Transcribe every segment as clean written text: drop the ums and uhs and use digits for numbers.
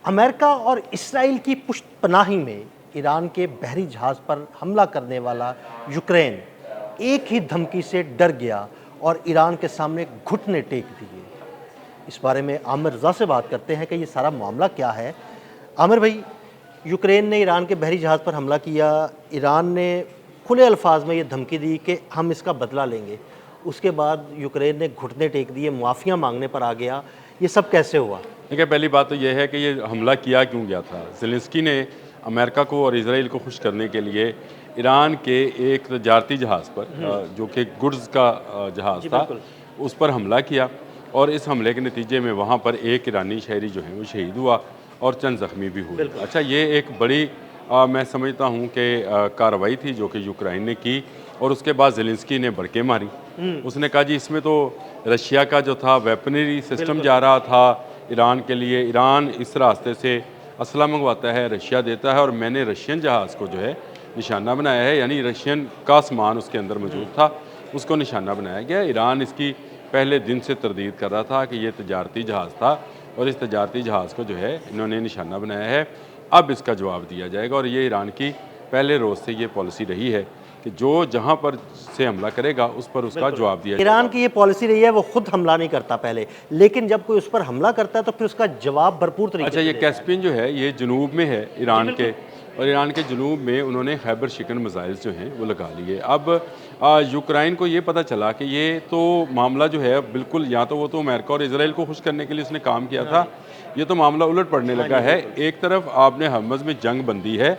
America और Israel की पुष्टपनाही में ईरान के बहरी जहाज़ पर हमला करने वाला यूक्रेन एक ही धमकी से डर गया और ईरान के सामने घुटने टेक दिए। इस बारे में आमिर रज़ा से बात करते हैं कि ये सारा मामला क्या है। आमिर भाई, यूक्रेन ने ईरान के बहरी जहाज़ पर हमला किया, ईरान ने खुले अल्फाज में ये धमकी दी कि हम इसका बदला लेंगे। उसके बाद यूक्रेन ने घुटने टेक दिए, मुआफ़िया मांगने पर आ गया। ये सब कैसे हुआ? देखिए, पहली बात तो यह है कि ये हमला किया क्यों गया था। ज़ेलेंस्की ने अमेरिका को और इजराइल को खुश करने के लिए ईरान के एक तजारती जहाज़ पर जो कि गुड्स का जहाज़ था, उस पर हमला किया और इस हमले के नतीजे में वहाँ पर एक ईरानी शहरी जो है वो शहीद हुआ और चंद ज़ख्मी भी हुए। अच्छा, ये एक बड़ी मैं समझता हूँ कि कार्रवाई थी जो कि यूक्रेन ने की और उसके बाद ज़ेलेंस्की ने भड़के मारी। उसने कहा जी, इसमें तो रशिया का जो था वेपनरी सिस्टम जा रहा था ईरान के लिए, ईरान इस रास्ते से असला मंगवाता है, रशिया देता है और मैंने रशियन जहाज़ को जो है निशाना बनाया है, यानी रशियन का सामान उसके अंदर मौजूद था, उसको निशाना बनाया गया। ईरान इसकी पहले दिन से तरदीद कर रहा था कि ये तजारती जहाज़ था और इस तजारती जहाज़ को जो है इन्होंने निशाना बनाया है। अब इसका जवाब दिया जाएगा और ये ईरान की पहले रोज़ से ये पॉलिसी रही है कि जो जहाँ पर से हमला करेगा उस पर उसका जवाब दिया जाएगा। ईरान की ये पॉलिसी रही है, वो खुद हमला नहीं करता पहले, लेकिन जब कोई उस पर हमला करता है तो फिर उसका जवाब भरपूर तरीके अच्छा, से ये देता है। कैस्पियन जो है ये जनूब में है ईरान के, और ईरान के जनूब में उन्होंने खैबर शिकन मिसाइल्स जो हैं वो लगा लिए। अब यूक्रेन को ये पता चला कि ये तो मामला जो है बिल्कुल, या तो वो तो अमेरिका और इसराइल को खुश करने के लिए उसने काम किया था, ये तो मामला उलट पड़ने लगा है। एक तरफ आपने हरमज़ में जंग बंदी है,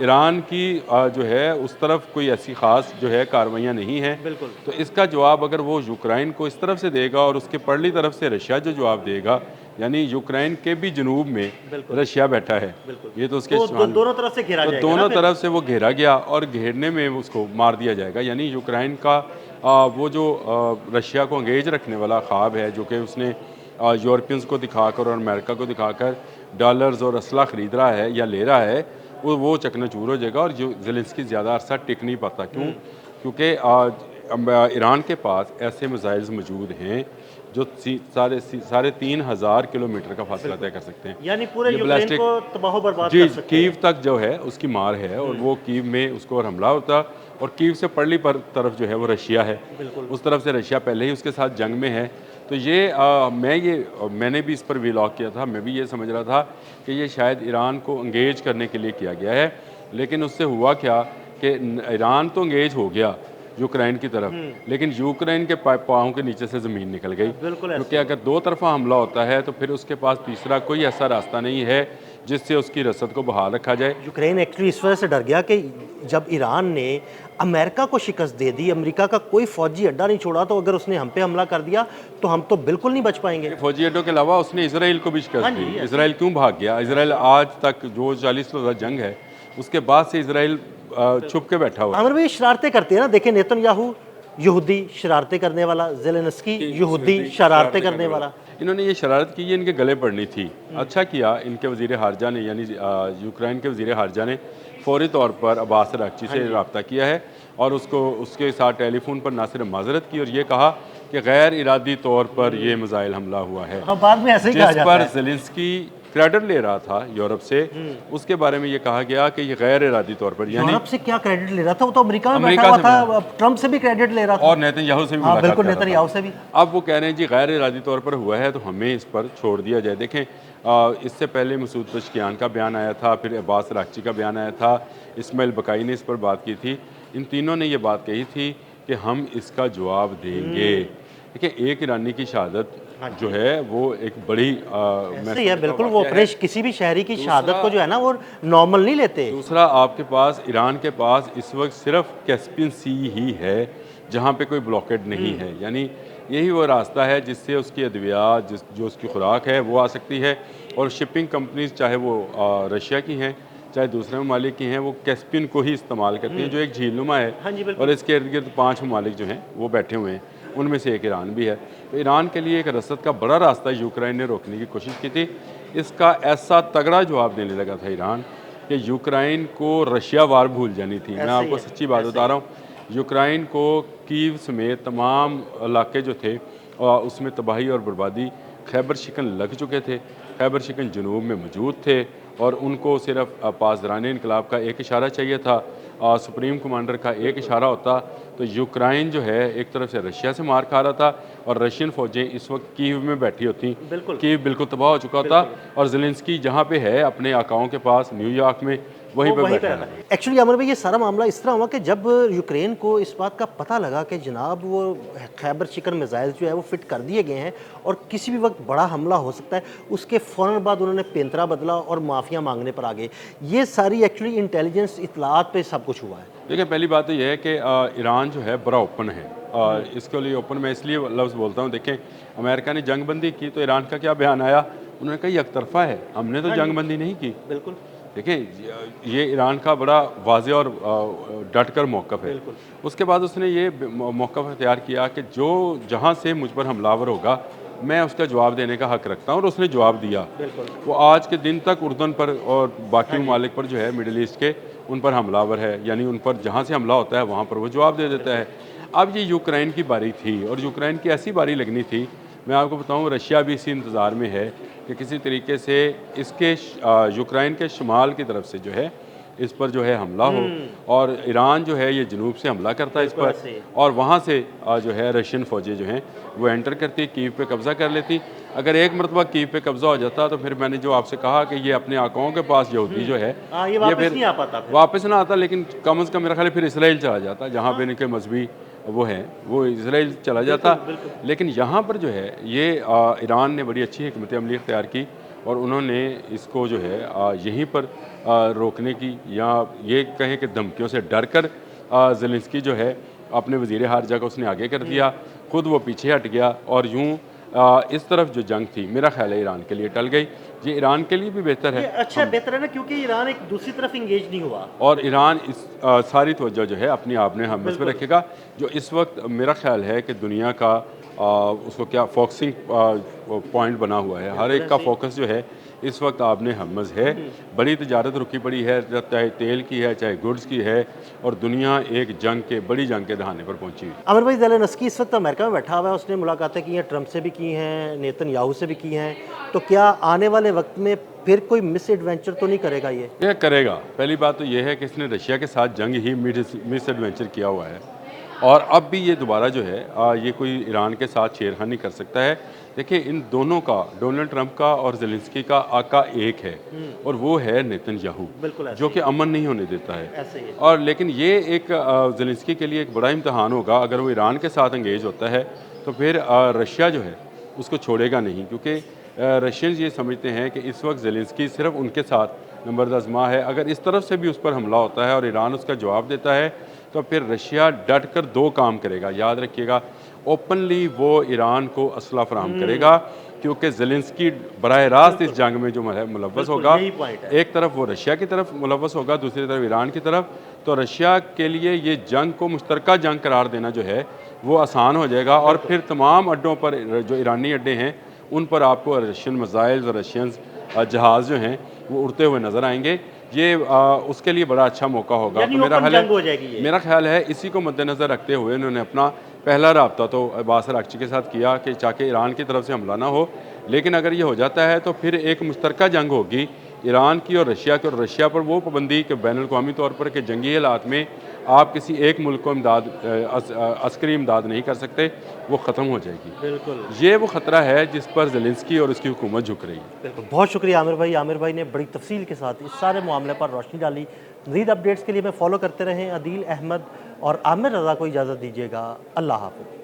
ईरान की जो है उस तरफ कोई ऐसी ख़ास जो है कार्रवाइयाँ नहीं हैं, तो इसका जवाब अगर वो यूक्रेन को इस तरफ से देगा और उसके परली तरफ से रशिया जो जवाब देगा, यानी यूक्रेन के भी जनूब में रशिया बैठा है, ये तो उसके दोनों तरफ से घेरा तो जाएगा दोनों ना तरफ से वो घेरा गया और घेरने में उसको मार दिया जाएगा। यानी यूक्रेन का वो जो रशिया को अंगेज रखने वाला ख्वाब है जो कि उसने यूरोपियंस को दिखाकर और अमेरिका को दिखाकर डॉलर्स और असला ख़रीद रहा है या ले रहा है, वो चकनाचूर हो जाएगा और जो ज़ेलेंस्की ज़्यादा अरसा टिक नहीं पाता। क्यों? क्योंकि ईरान के पास ऐसे मिसाइल्स मौजूद हैं जो साढ़े 3,000 किलोमीटर का फासला तय कर सकते हैं, यानी पूरे यूक्रेन को तबाह बर्बाद जी, कर सकते हैं। कीव तक जो है उसकी मार है और वो कीव में उसको और हमला होता और कीव से परली पर तरफ जो है वो रशिया है, उस तरफ से रशिया पहले ही उसके साथ जंग में है। तो मैंने भी इस पर व्लॉग किया था, मैं भी ये समझ रहा था कि ये शायद ईरान को अंगेज करने के लिए किया गया है, लेकिन उससे हुआ क्या कि ईरान तो अंगेज हो गया यूक्रेन की तरफ, लेकिन यूक्रेन के पाँव के नीचे से ज़मीन निकल गई, क्योंकि अगर दो तरफा हमला होता है तो फिर उसके पास तीसरा कोई ऐसा रास्ता नहीं है जिससे उसकी रसद को बहाल रखा जाए। यूक्रेन एक्चुअली इस वजह से डर गया कि जब ईरान ने अमेरिका को शिकस्त दे दी, अमेरिका का कोई फौजी अड्डा नहीं छोड़ा, तो अगर उसने हम पे हमला कर दिया तो हम तो बिल्कुल नहीं बच पाएंगे। फौजी अड्डों के अलावा उसने इसराइल को भी शिकस्त दी। इसराइल क्यों भाग गया? इसराइल आज तक जो 40 रोज़ा जंग है उसके बाद से इसराइल छुप के बैठा हुआ। आमिर भाई, शरारतें करते हैं ना, देखें नेतन्याहू यहूदी शरारतें करने वाला, ज़ेलेंस्की यहूदी शरारतें करने वाला। इन्होंने ये शरारत की, ये इनके गले पड़नी थी। अच्छा किया इनके वज़ीर ख़ारजा ने, यानी यूक्रेन के वज़ीर ख़ारजा ने फ़ौरी तौर पर अब्बास अराग़ची से रब्ता किया है और उसके साथ टेलीफोन पर ना सिर्फ माज़रत की और ये कहा कि गैर इरादी तौर पर ये मिसाइल हमला हुआ है। बाद में ऐसे ही कहा जिस पर ज़ेलेंस्की क्रेडिट ले रहा था यूरोप से, उसके बारे में ये कहा गया कि ये गैर इरादी तौर पर, यानी यूरोप से क्या क्रेडिट ले रहा था? वो तो अमेरिका में बैठा हुआ था, ट्रम्प से भी क्रेडिट ले रहा था और नेतन्याहू से भी मुलाकात बिल्कुल, कर रहा था। नेतन्याहू से भी। अब वो कह रहे हैं जी गैर इरादी तौर पर हुआ है तो हमें इस पर छोड़ दिया जाए। देखें, इससे पहले मसूद पशकियान का बयान आया था, फिर अब्बास अराग़ची का बयान आया था, इस्माइल बकाई ने इस पर बात की थी। इन तीनों ने ये बात कही थी कि हम इसका जवाब देंगे। देखिए, एक ईरानी की शहादत जो है वो एक बड़ी ऐसे ही है, बिल्कुल। वो अपने किसी भी शहरी की शहादत को जो है ना वो नॉर्मल नहीं लेते। दूसरा, आपके पास ईरान के पास इस वक्त सिर्फ कैस्पियन सी ही है जहाँ पे कोई ब्लॉकेड नहीं है, यानी यही वो रास्ता है जिससे उसकी अद्वियात जो उसकी खुराक है वो आ सकती है और शिपिंग कंपनीज चाहे वो रशिया की हैं चाहे दूसरे ममालिक की हैं, वो कैस्पियन को ही इस्तेमाल करती हैं जो एक झीलनुमा है और इसके इर्द गिर्द 5 ममालिक जो हैं वो बैठे हुए हैं, उनमें से एक ईरान भी है। तो ईरान के लिए एक रसद का बड़ा रास्ता यूक्रेन ने रोकने की कोशिश की थी। इसका ऐसा तगड़ा जवाब देने लगा था ईरान कि यूक्रेन को रशिया वार भूल जानी थी। मैं आपको सच्ची बात बता रहा हूँ, यूक्रेन को कीव समेत तमाम इलाके जो थे उसमें तबाही और बर्बादी, खैबर शिकन लग चुके थे। खैबर शिकन जनूब में मौजूद थे और उनको सिर्फ पासदारान इनकलाब का एक इशारा चाहिए था, सुप्रीम कमांडर का एक इशारा होता तो यूक्रेन जो है एक तरफ से रशिया से मार खा रहा था और रशियन फ़ौजें इस वक्त कीव में बैठी होती। कीव बिल्कुल तबाह हो चुका था और ज़ेलेंस्की जहाँ पे है अपने आकाओं के पास न्यूयॉर्क में वहीं पर बैठा है। एक्चुअली अमर भाई, ये सारा मामला इस तरह हुआ कि जब यूक्रेन को इस बात का पता लगा कि जनाब वो खैबर शिकन मिसाइल जो है वो फिट कर दिए गए हैं और किसी भी वक्त बड़ा हमला हो सकता है, उसके फ़ौरन बाद उन्होंने पेंतरा बदला और माफ़िया मांगने पर आ गए। ये सारी एक्चुअली इंटेलिजेंस इतलात पे सब कुछ हुआ है। देखिए, पहली बात तो यह है कि ईरान जो है बड़ा ओपन है। इसके लिए ओपन मैं इसलिए लफ्ज़ बोलता हूँ, देखें अमेरिका ने जंगबंदी की तो ईरान का क्या बयान आया, उन्होंने कहा एक तरफा है, हमने तो जंगबंदी नहीं की। बिल्कुल, देखें ये ईरान का बड़ा वाज़ेह और डट कर मौक़िफ़ है। उसके बाद उसने ये मौक़िफ़ अख्तियार किया कि जो जहाँ से मुझ पर हमलावर होगा मैं उसका जवाब देने का हक़ रखता हूँ और उसने जवाब दिया। वो आज के दिन तक उर्दन पर और बाकी ममालिक पर जो है मिडल ईस्ट के उन पर हमलावर है, यानी उन पर जहाँ से हमला होता है वहाँ पर वो जवाब दे देता है। अब ये यूक्रेन की बारी थी और यूक्रेन की ऐसी बारी लगनी थी, मैं आपको बताऊँ रशिया भी इसी इंतज़ार में है कि किसी तरीके से इसके यूक्रेन के शुमाल की तरफ से जो है इस पर जो है हमला हो और ईरान जो है ये जनूब से हमला करता है इस पर और वहाँ से जो है रशियन फ़ौजें जो हैं वो एंटर करती, कीव पे कब्ज़ा कर लेती। अगर एक मरतबा कीव पे कब्ज़ा हो जाता तो फिर मैंने जो आपसे कहा कि ये अपने आकाओं के पास यहूदी जो है ये फिर नहीं आ पाता, वापस ना आता, लेकिन कम अज़ कम मेरा ख्याल है फिर इसराइल चला जाता, जहाँ पे इनके मजहबी वो हैं वो इसराइल चला जाता। लेकिन यहाँ पर जो है ये ईरान ने बड़ी अच्छी हिकमत अमली इख्तियार की और उन्होंने इसको जो है यहीं पर रोकने की या ये कहें कि धमकियों से डर कर ज़ेलेंस्की जो है अपने वज़ीर ख़ारिजा को उसने आगे कर दिया, खुद वो पीछे हट गया और यूँ इस तरफ जो जंग थी मेरा ख्याल है ईरान के लिए टल गई। ये ईरान के लिए भी बेहतर है। अच्छा बेहतर है ना, क्योंकि ईरान एक दूसरी तरफ इंगेज नहीं हुआ और ईरान इस सारी तवज्जो जो है अपनी आपने हमस पे रखेगा, जो इस वक्त मेरा ख्याल है कि दुनिया का उसको क्या फोकसिंग पॉइंट बना हुआ है। हर एक का फोकस जो है इस वक्त आपने हमस है। बड़ी तजारत रुकी पड़ी है, चाहे तेल की है चाहे गुड्स की है, और दुनिया एक बड़ी जंग के दहाने पर पहुंची हुई। अमर भाई, ज़ेलेंस्की इस वक्त अमेरिका में बैठा हुआ है, उसने मुलाकातें की हैं, ट्रंप से भी की हैं, नेतन्याहू से भी की हैं, तो क्या आने वाले वक्त में फिर कोई मिस एडवेंचर तो नहीं करेगा? ये करेगा। पहली बात तो ये है कि इसने रशिया के साथ जंग ही मिस एडवेंचर किया हुआ है और अब भी ये दोबारा जो है ये कोई ईरान के साथ छेड़खानी कर सकता है। देखिए इन दोनों का, डोनाल्ड ट्रंप का और ज़ेलेंस्की का आका एक है और वो है नेतन्याहू, जो कि अमन नहीं होने देता है। और लेकिन ये एक ज़ेलेंस्की के लिए एक बड़ा इम्तहान होगा। अगर वो ईरान के साथ एंगेज होता है तो फिर रशिया जो है उसको छोड़ेगा नहीं, क्योंकि रशियंस ये समझते हैं कि इस वक्त ज़ेलेंस्की सिर्फ उनके साथ नंबर आज़मा है। अगर इस तरफ से भी उस पर हमला होता है और ईरान उसका जवाब देता है तो फिर रशिया डट कर दो काम करेगा। याद रखिएगा, ओपनली वो ईरान को असला फराहम करेगा, क्योंकि ज़ेलेंस्की बराह रास्त इस जंग में जो मुलव्वस होगा, एक तरफ वो रशिया की तरफ मुलव्वस होगा, दूसरी तरफ ईरान की तरफ, तो रशिया के लिए ये जंग को मुश्तरका जंग करार देना जो है वो आसान हो जाएगा और फिर तमाम अड्डों पर जो ईरानी अड्डे हैं उन पर आपको रशियन मिसाइल्स और रशियन जहाज़ जो हैं वो उड़ते हुए नज़र आएंगे। ये उसके लिए बड़ा अच्छा मौका होगा। तो मेरा ख्याल है इसी को मद्देनज़र रखते हुए उन्होंने अपना पहला रब्ता तो अब्बास अराग़ची के साथ किया कि ताकि ईरान की तरफ से हमला ना हो, लेकिन अगर ये हो जाता है तो फिर एक मुश्तरका जंग होगी ईरान की और रशिया की, और रशिया पर वो पाबंदी कि बैनुल-अक़वामी तौर पर कि जंगी हालात में आप किसी एक मुल्क को अस्करी इमदाद नहीं कर सकते, वो ख़त्म हो जाएगी। बिल्कुल, ये वो ख़तरा है जिस पर ज़ेलेंस्की और उसकी हुकूमत झुक रही है। बिल्कुल, बहुत शुक्रिया आमिर भाई। आमिर भाई ने बड़ी तफसील के साथ इस सारे मामले पर रोशनी डाली। मज़ीद अपडेट्स के लिए मैं फॉलो करते रहें अदील अहमद और आमिर रज़ा को इजाज़त दीजिएगा। अल्लाह हाफ़िज़।